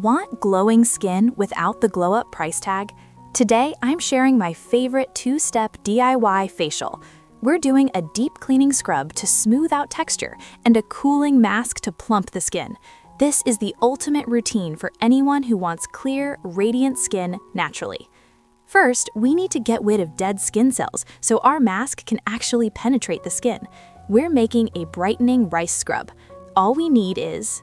Want glowing skin without the glow-up price tag? Today, I'm sharing my favorite two-step DIY facial. We're doing a deep cleaning scrub to smooth out texture and a cooling mask to plump the skin. This is the ultimate routine for anyone who wants clear, radiant skin naturally. First, we need to get rid of dead skin cells so our mask can actually penetrate the skin. We're making a brightening rice scrub. All we need is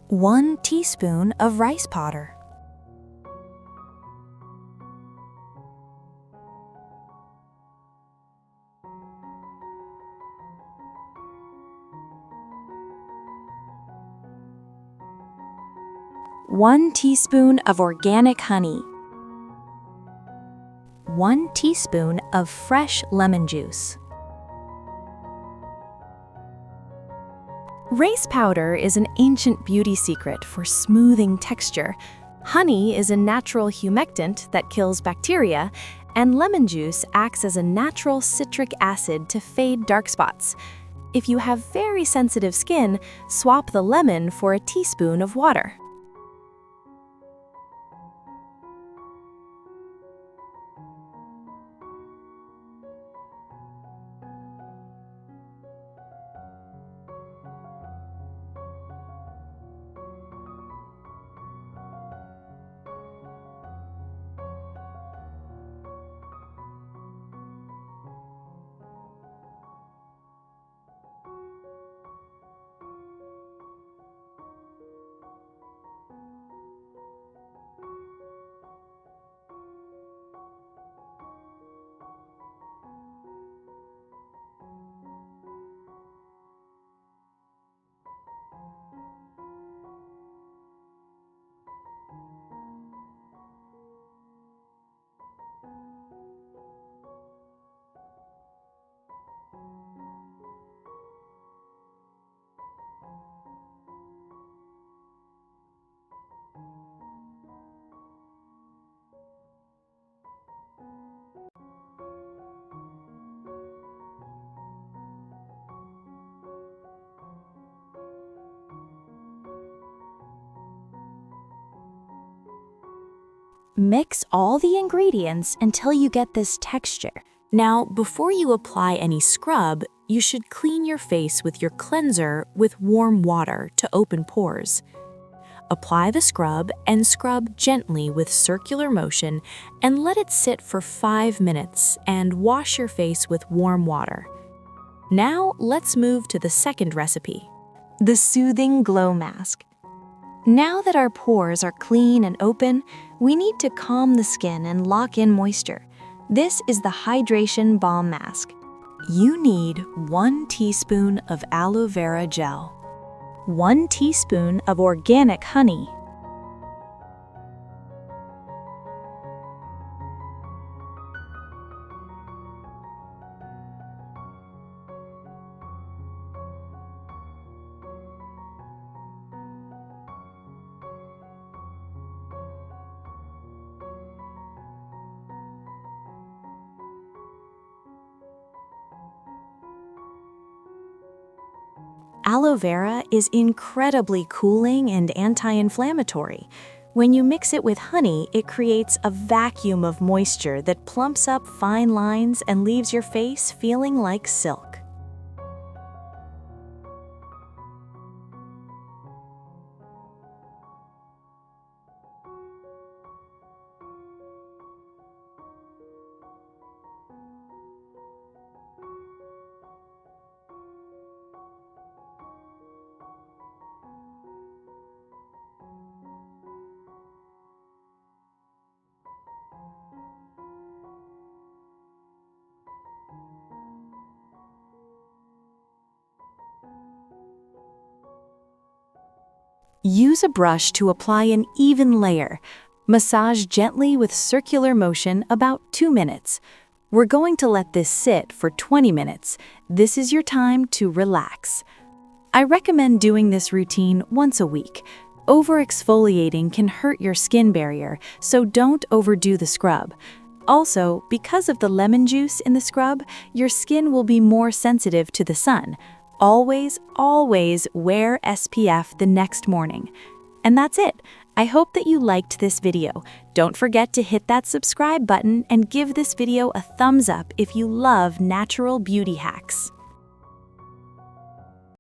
1 teaspoon of rice powder, 1 teaspoon of organic honey, 1 teaspoon of fresh lemon juice. Rice powder is an ancient beauty secret for smoothing texture. Honey is a natural humectant that kills bacteria, and lemon juice acts as a natural citric acid to fade dark spots. If you have very sensitive skin, swap the lemon for a teaspoon of water. Mix all the ingredients until you get this texture. Now, before you apply any scrub, you should clean your face with your cleanser with warm water to open pores. Apply the scrub and scrub gently with circular motion and let it sit for 5 minutes and wash your face with warm water. Now, let's move to the second recipe, the Soothing Glow Mask. Now that our pores are clean and open, we need to calm the skin and lock in moisture. This is the Hydration Balm Mask. You need 1 teaspoon of aloe vera gel, 1 teaspoon of organic honey, Aloe vera is incredibly cooling and anti-inflammatory. When you mix it with honey, it creates a vacuum of moisture that plumps up fine lines and leaves your face feeling like silk. Use a brush to apply an even layer. Massage gently with circular motion about 2 minutes. We're going to let this sit for 20 minutes. This is your time to relax. I recommend doing this routine once a week. Over-exfoliating can hurt your skin barrier, so don't overdo the scrub. Also, because of the lemon juice in the scrub, your skin will be more sensitive to the sun. Always, always wear SPF the next morning. And that's it. I hope that you liked this video. Don't forget to hit that subscribe button and give this video a thumbs up if you love natural beauty hacks.